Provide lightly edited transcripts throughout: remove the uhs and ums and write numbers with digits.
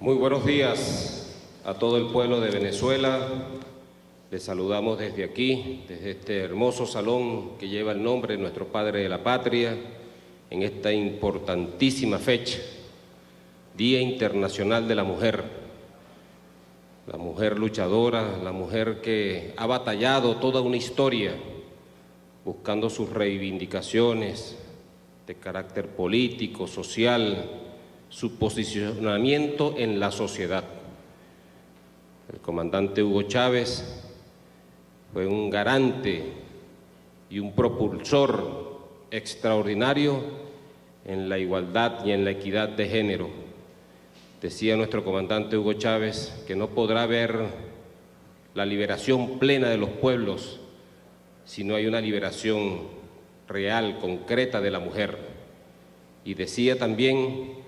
Muy buenos días a todo el pueblo de Venezuela. Les saludamos desde aquí, desde este hermoso salón que lleva el nombre de nuestro Padre de la Patria, en esta importantísima fecha, Día Internacional de la mujer luchadora, la mujer que ha batallado toda una historia buscando sus reivindicaciones de carácter político, social, su posicionamiento en la sociedad. El comandante Hugo Chávez fue un garante y un propulsor extraordinario en la igualdad y en la equidad de género. Decía nuestro comandante Hugo Chávez que no podrá haber la liberación plena de los pueblos si no hay una liberación real, concreta de la mujer. Y decía también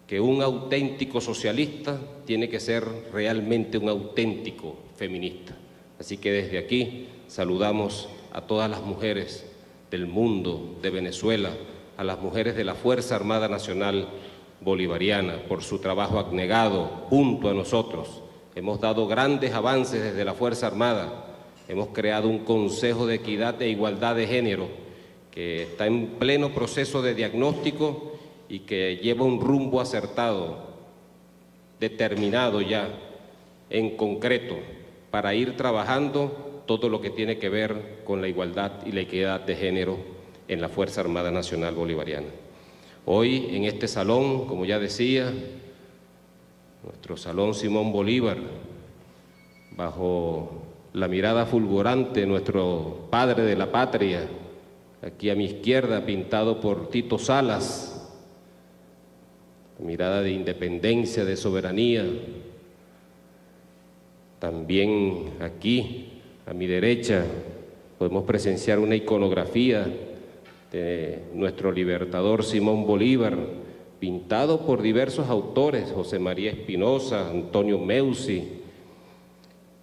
que un auténtico socialista tiene que ser realmente un auténtico feminista. Así que desde aquí saludamos a todas las mujeres del mundo, de Venezuela, a las mujeres de la Fuerza Armada Nacional Bolivariana, por su trabajo abnegado junto a nosotros. Hemos dado grandes avances desde la Fuerza Armada, hemos creado un Consejo de Equidad e Igualdad de Género que está en pleno proceso de diagnóstico y que lleva un rumbo acertado, determinado ya, en concreto, para ir trabajando todo lo que tiene que ver con la igualdad y la equidad de género en la Fuerza Armada Nacional Bolivariana. Hoy, en este salón, como ya decía, nuestro Salón Simón Bolívar, bajo la mirada fulgurante de nuestro Padre de la Patria, aquí a mi izquierda, pintado por Tito Salas, mirada de independencia, de soberanía. También aquí, a mi derecha, podemos presenciar una iconografía de nuestro libertador Simón Bolívar, pintado por diversos autores, José María Espinosa, Antonio Meucci,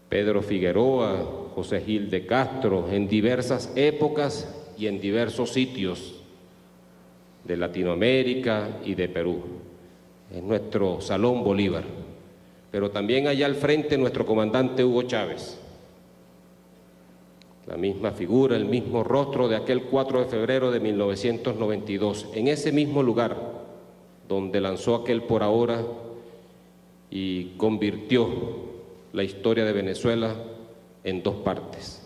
Pedro Figueroa, José Gil de Castro, en diversas épocas y en diversos sitios de Latinoamérica y de Perú. Es nuestro Salón Bolívar, pero también allá al frente nuestro comandante Hugo Chávez, la misma figura, el mismo rostro de aquel 4 de febrero de 1992, en ese mismo lugar donde lanzó aquel por ahora y convirtió la historia de Venezuela en dos partes.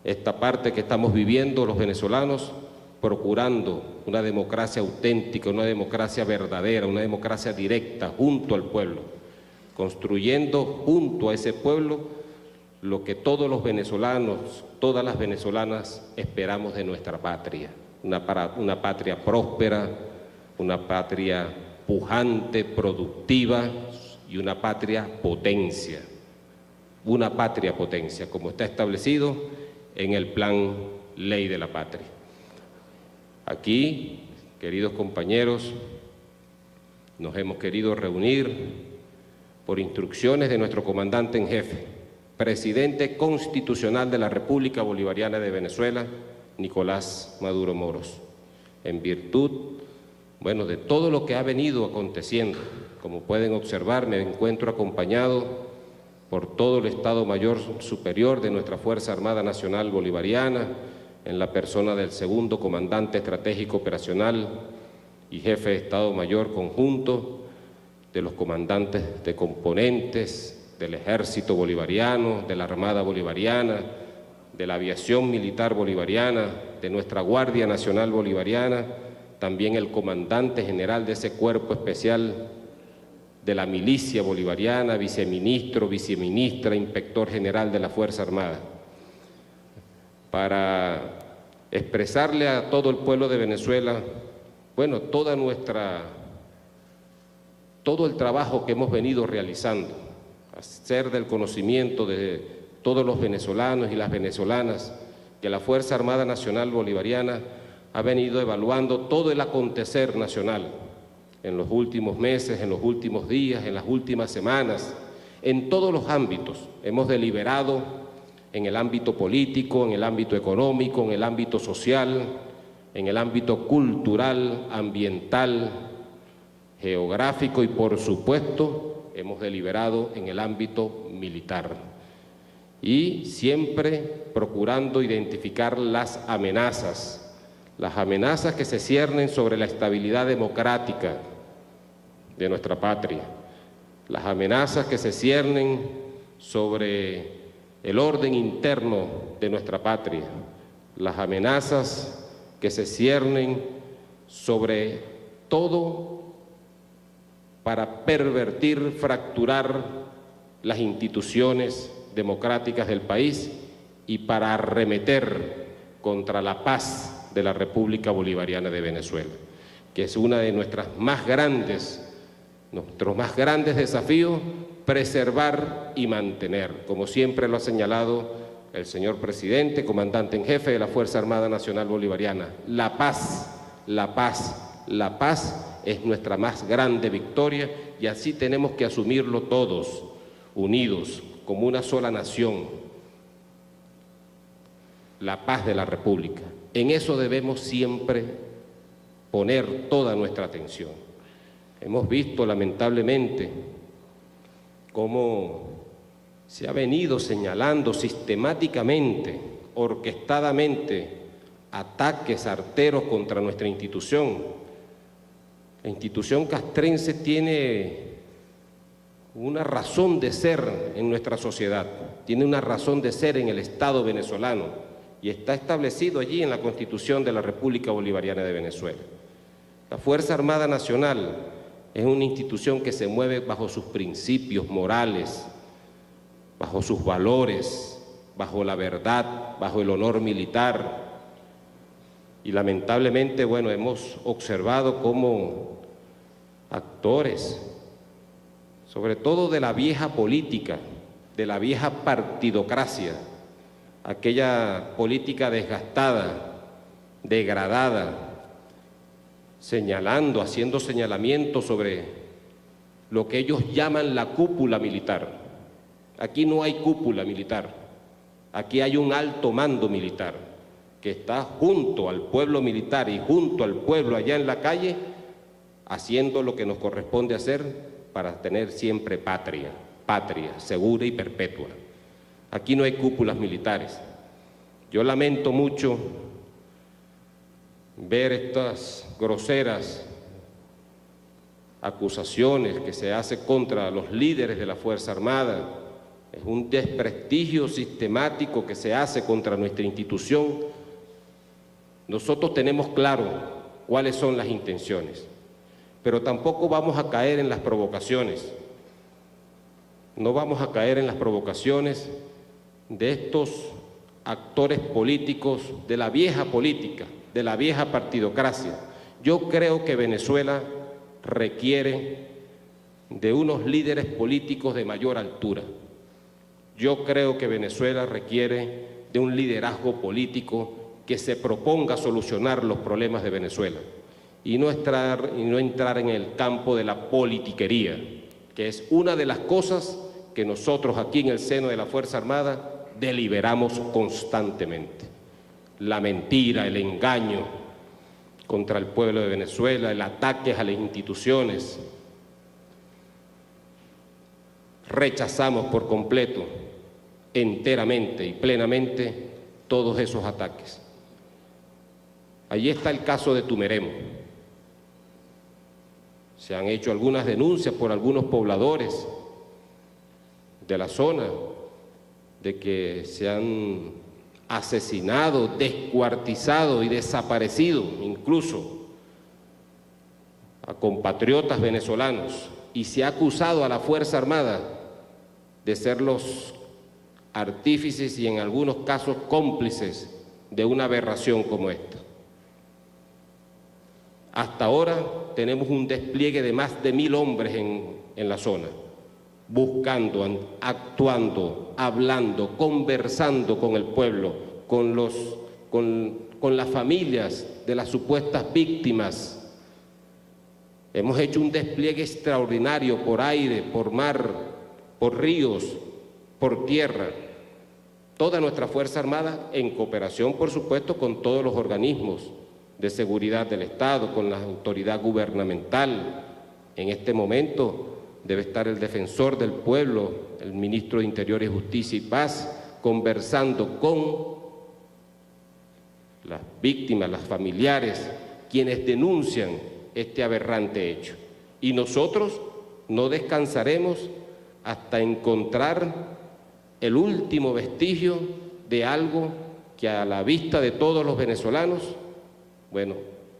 Esta parte que estamos viviendo los venezolanos, procurando una democracia auténtica, una democracia verdadera, una democracia directa junto al pueblo, construyendo junto a ese pueblo lo que todos los venezolanos, todas las venezolanas esperamos de nuestra patria, una patria próspera, una patria pujante, productiva y una patria potencia, como está establecido en el Plan Ley de la Patria. Aquí, queridos compañeros, nos hemos querido reunir por instrucciones de nuestro comandante en jefe, presidente constitucional de la República Bolivariana de Venezuela, Nicolás Maduro Moros, en virtud, de todo lo que ha venido aconteciendo. Como pueden observar, me encuentro acompañado por todo el Estado Mayor Superior de nuestra Fuerza Armada Nacional Bolivariana, en la persona del segundo comandante estratégico operacional y jefe de Estado Mayor conjunto, de los comandantes de componentes del Ejército Bolivariano, de la Armada Bolivariana, de la Aviación Militar Bolivariana, de nuestra Guardia Nacional Bolivariana, también el comandante general de ese cuerpo especial de la milicia bolivariana, viceministro, viceministra, inspector general de la Fuerza Armada, para expresarle a todo el pueblo de Venezuela, todo el trabajo que hemos venido realizando, hacer del conocimiento de todos los venezolanos y las venezolanas que la Fuerza Armada Nacional Bolivariana ha venido evaluando todo el acontecer nacional en los últimos meses, en los últimos días, en las últimas semanas, en todos los ámbitos. Hemos deliberado en el ámbito político, en el ámbito económico, en el ámbito social, en el ámbito cultural, ambiental, geográfico y, por supuesto, hemos deliberado en el ámbito militar. Y siempre procurando identificar las amenazas que se ciernen sobre la estabilidad democrática de nuestra patria, las amenazas que se ciernen sobre el orden interno de nuestra patria, las amenazas que se ciernen sobre todo para pervertir, fracturar las instituciones democráticas del país y para arremeter contra la paz de la República Bolivariana de Venezuela, que es una de nuestros más grandes desafíos, preservar y mantener, como siempre lo ha señalado el señor presidente, comandante en jefe de la Fuerza Armada Nacional Bolivariana. La paz, la paz, la paz es nuestra más grande victoria y así tenemos que asumirlo todos, unidos, como una sola nación, la paz de la República. En eso debemos siempre poner toda nuestra atención. Hemos visto lamentablemente cómo se ha venido señalando sistemáticamente, orquestadamente, ataques arteros contra nuestra institución. La institución castrense tiene una razón de ser en nuestra sociedad, tiene una razón de ser en el Estado venezolano y está establecido allí en la Constitución de la República Bolivariana de Venezuela. La Fuerza Armada Nacional es una institución que se mueve bajo sus principios morales, bajo sus valores, bajo la verdad, bajo el honor militar. Y lamentablemente, bueno, hemos observado cómo actores, sobre todo de la vieja política, de la vieja partidocracia, aquella política desgastada, degradada, señalando, haciendo señalamientos sobre lo que ellos llaman la cúpula militar. Aquí no hay cúpula militar, aquí hay un alto mando militar que está junto al pueblo militar y junto al pueblo allá en la calle, haciendo lo que nos corresponde hacer para tener siempre patria, patria segura y perpetua. Aquí no hay cúpulas militares. Yo lamento mucho ver estas groseras acusaciones que se hacen contra los líderes de la Fuerza Armada. Es un desprestigio sistemático que se hace contra nuestra institución. Nosotros tenemos claro cuáles son las intenciones, pero tampoco vamos a caer en las provocaciones. No vamos a caer en las provocaciones de estos actores políticos de la vieja política, de la vieja partidocracia. Yo creo que Venezuela requiere de unos líderes políticos de mayor altura. Yo creo que Venezuela requiere de un liderazgo político que se proponga solucionar los problemas de Venezuela y no entrar en el campo de la politiquería, que es una de las cosas que nosotros aquí en el seno de la Fuerza Armada deliberamos constantemente. La mentira, el engaño contra el pueblo de Venezuela, el ataque a las instituciones. Rechazamos por completo, enteramente y plenamente todos esos ataques. Allí está el caso de Tumeremo. Se han hecho algunas denuncias por algunos pobladores de la zona de que se han asesinado, descuartizado y desaparecido incluso a compatriotas venezolanos, y se ha acusado a la Fuerza Armada de ser los artífices y en algunos casos cómplices de una aberración como esta. Hasta ahora tenemos un despliegue de más de 1000 hombres en la zona, buscando, actuando, hablando, conversando con el pueblo, con las familias de las supuestas víctimas. Hemos hecho un despliegue extraordinario por aire, por mar, por ríos, por tierra. Toda nuestra Fuerza Armada, en cooperación, por supuesto, con todos los organismos de seguridad del Estado, con la autoridad gubernamental, En este momento debe estar el defensor del pueblo, el ministro de Interior y Justicia y Paz, conversando con las víctimas, las familiares, quienes denuncian este aberrante hecho. Y nosotros no descansaremos hasta encontrar el último vestigio de algo que a la vista de todos los venezolanos, bueno,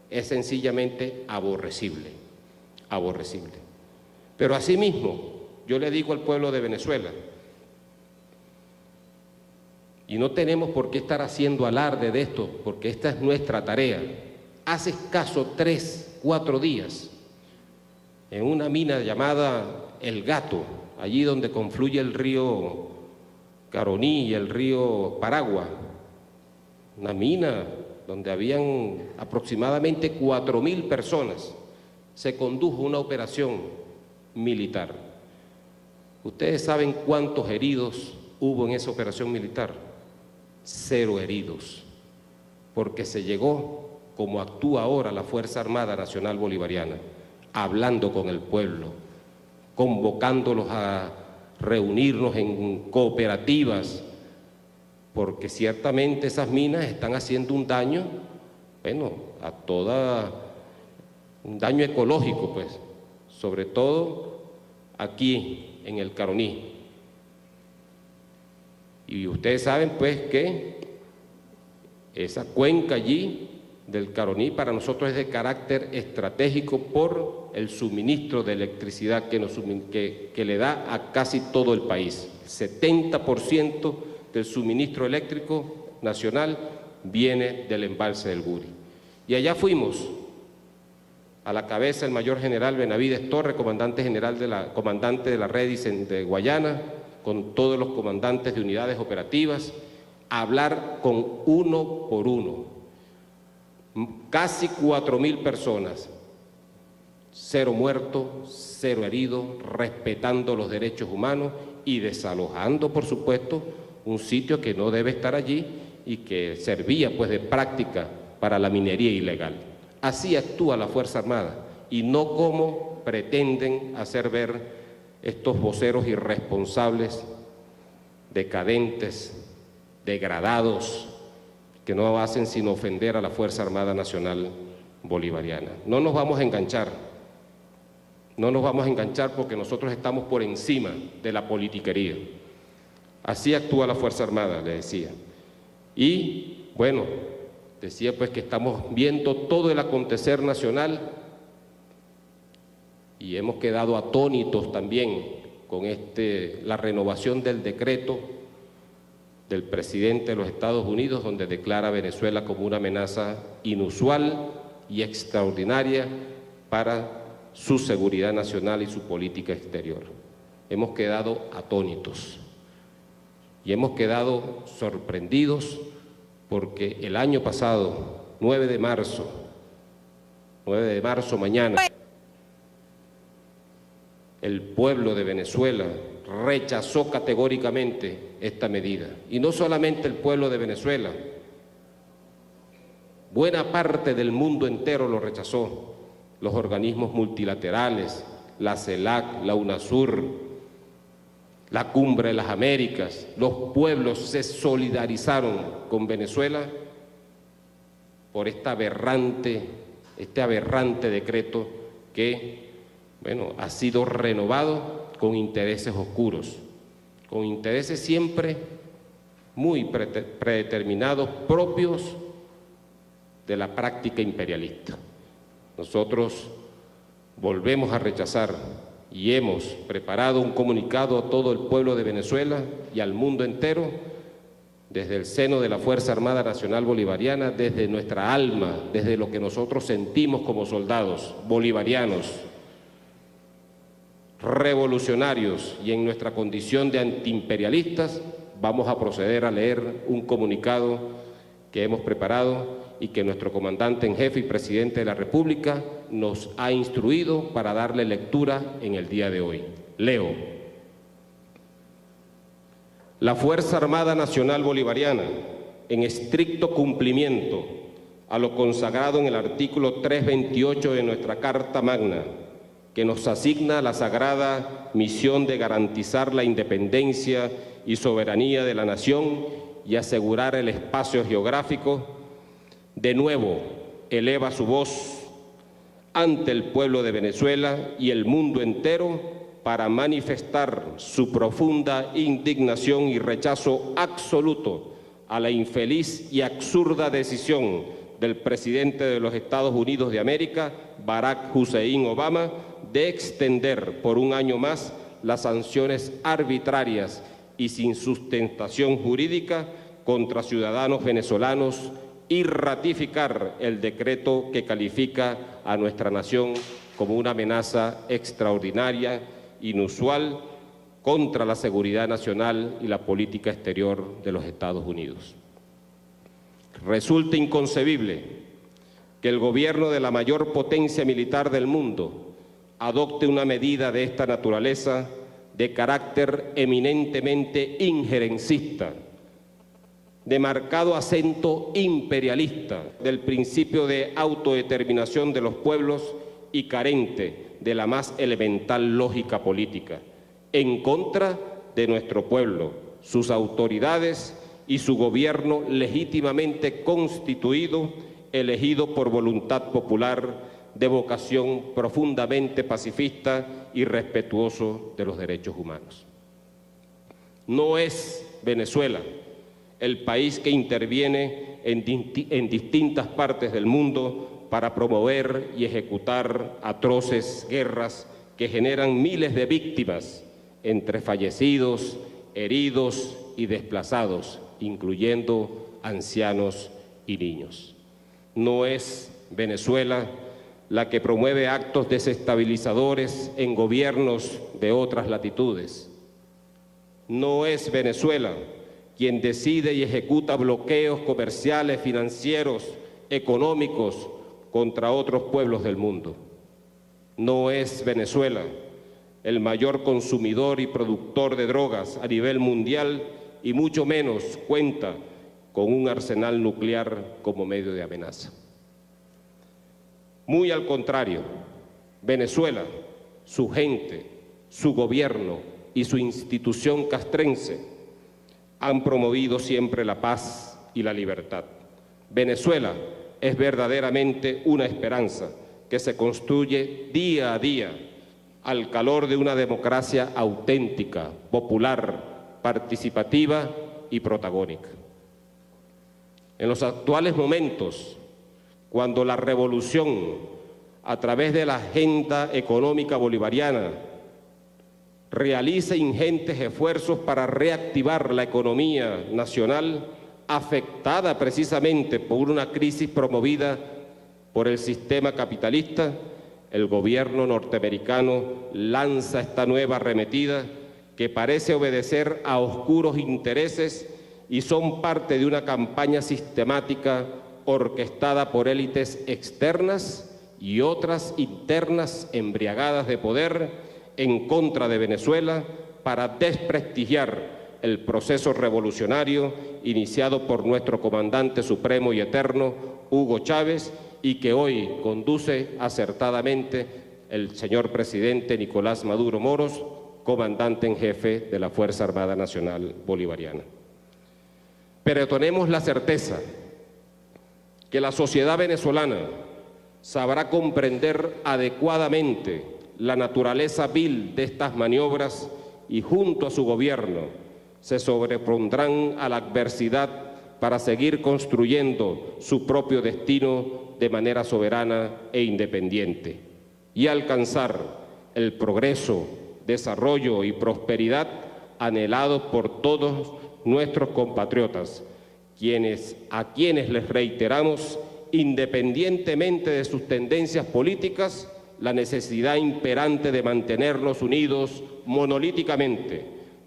es sencillamente aborrecible, aborrecible. Pero asimismo, yo le digo al pueblo de Venezuela, y no tenemos por qué estar haciendo alarde de esto, porque esta es nuestra tarea. Hace escaso 3, 4 días, en una mina llamada El Gato, allí donde confluye el río Caroní y el río Paragua, una mina donde habían aproximadamente 4.000 personas, se condujo una operación militar. ¿Ustedes saben cuántos heridos hubo en esa operación militar? 0 heridos, porque se llegó como actúa ahora la Fuerza Armada Nacional Bolivariana, hablando con el pueblo, convocándolos a reunirnos en cooperativas, porque ciertamente esas minas están haciendo un daño, bueno, un daño ecológico, pues, sobre todo aquí en el Caroní. Y ustedes saben, pues, que esa cuenca allí del Caroní para nosotros es de carácter estratégico por el suministro de electricidad que le da a casi todo el país. El 70% del suministro eléctrico nacional viene del embalse del Guri. Y allá fuimos, a la cabeza el mayor general Benavides Torres, comandante de la Redis de Guayana, con todos los comandantes de unidades operativas, a hablar con uno por uno. Casi 4.000 personas, 0 muertos, 0 heridos, respetando los derechos humanos y desalojando, por supuesto, un sitio que no debe estar allí y que servía, pues, de práctica para la minería ilegal. Así actúa la Fuerza Armada y no como pretenden hacer ver estos voceros irresponsables, decadentes, degradados, que no hacen sino ofender a la Fuerza Armada Nacional Bolivariana. No nos vamos a enganchar, no nos vamos a enganchar porque nosotros estamos por encima de la politiquería. Así actúa la Fuerza Armada, le decía. Y, bueno, decía pues que estamos viendo todo el acontecer nacional y hemos quedado atónitos también con la renovación del decreto del presidente de los Estados Unidos, donde declara a Venezuela como una amenaza inusual y extraordinaria para su seguridad nacional y su política exterior. Hemos quedado atónitos y hemos quedado sorprendidos porque el año pasado, 9 de marzo mañana, el pueblo de Venezuela rechazó categóricamente esta medida. Y no solamente el pueblo de Venezuela, buena parte del mundo entero lo rechazó. Los organismos multilaterales, la CELAC, la UNASUR, la Cumbre de las Américas, los pueblos se solidarizaron con Venezuela por este aberrante decreto que, bueno, ha sido renovado con intereses oscuros, con intereses siempre muy predeterminados, propios de la práctica imperialista. Nosotros volvemos a rechazar y hemos preparado un comunicado a todo el pueblo de Venezuela y al mundo entero, desde el seno de la Fuerza Armada Nacional Bolivariana, desde nuestra alma, desde lo que nosotros sentimos como soldados bolivarianos, revolucionarios y en nuestra condición de antiimperialistas, vamos a proceder a leer un comunicado que hemos preparado y que nuestro comandante en jefe y presidente de la República nos ha instruido para darle lectura en el día de hoy. Leo. La Fuerza Armada Nacional Bolivariana, en estricto cumplimiento a lo consagrado en el artículo 328 de nuestra Carta Magna, que nos asigna la sagrada misión de garantizar la independencia y soberanía de la nación y asegurar el espacio geográfico, de nuevo eleva su voz ante el pueblo de Venezuela y el mundo entero para manifestar su profunda indignación y rechazo absoluto a la infeliz y absurda decisión del presidente de los Estados Unidos de América, Barack Hussein Obama, de extender por un año más las sanciones arbitrarias y sin sustentación jurídica contra ciudadanos venezolanos y ratificar el decreto que califica a nuestra nación como una amenaza extraordinaria, inusual, contra la seguridad nacional y la política exterior de los Estados Unidos. Resulta inconcebible que el gobierno de la mayor potencia militar del mundo adopte una medida de esta naturaleza de carácter eminentemente injerencista, de marcado acento imperialista del principio de autodeterminación de los pueblos y carente de la más elemental lógica política, en contra de nuestro pueblo, sus autoridades y su gobierno legítimamente constituido, elegido por voluntad popular, de vocación profundamente pacifista y respetuoso de los derechos humanos. No es Venezuela el país que interviene en distintas partes del mundo para promover y ejecutar atroces guerras que generan miles de víctimas, entre fallecidos, heridos y desplazados, incluyendo ancianos y niños. No es Venezuela la que promueve actos desestabilizadores en gobiernos de otras latitudes. No es Venezuela quien decide y ejecuta bloqueos comerciales, financieros, económicos contra otros pueblos del mundo. No es Venezuela el mayor consumidor y productor de drogas a nivel mundial y mucho menos cuenta con un arsenal nuclear como medio de amenaza. Muy al contrario, Venezuela, su gente, su gobierno y su institución castrense han promovido siempre la paz y la libertad. Venezuela es verdaderamente una esperanza que se construye día a día al calor de una democracia auténtica, popular, participativa y protagónica. En los actuales momentos, cuando la revolución, a través de la agenda económica bolivariana, realiza ingentes esfuerzos para reactivar la economía nacional, afectada precisamente por una crisis promovida por el sistema capitalista, el gobierno norteamericano lanza esta nueva arremetida que parece obedecer a oscuros intereses y son parte de una campaña sistemática orquestada por élites externas y otras internas embriagadas de poder en contra de Venezuela para desprestigiar el proceso revolucionario iniciado por nuestro comandante supremo y eterno, Hugo Chávez, y que hoy conduce acertadamente el señor presidente Nicolás Maduro Moros, comandante en jefe de la Fuerza Armada Nacional Bolivariana. Pero tenemos la certeza que la sociedad venezolana sabrá comprender adecuadamente la naturaleza vil de estas maniobras y junto a su gobierno se sobrepondrán a la adversidad para seguir construyendo su propio destino de manera soberana e independiente y alcanzar el progreso, desarrollo y prosperidad anhelados por todos nuestros compatriotas, a quienes les reiteramos, independientemente de sus tendencias políticas, la necesidad imperante de mantenernos unidos monolíticamente,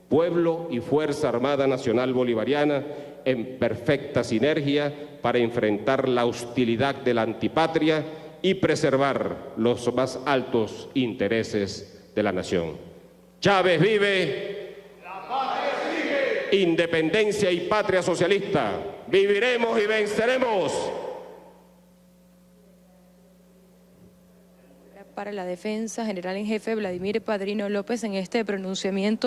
pueblo y Fuerza Armada Nacional Bolivariana, en perfecta sinergia para enfrentar la hostilidad de la antipatria y preservar los más altos intereses de la nación. Chávez vive, la patria sigue. Independencia y patria socialista. Viviremos y venceremos. para la Defensa, general en jefe Vladimir Padrino López, en este pronunciamiento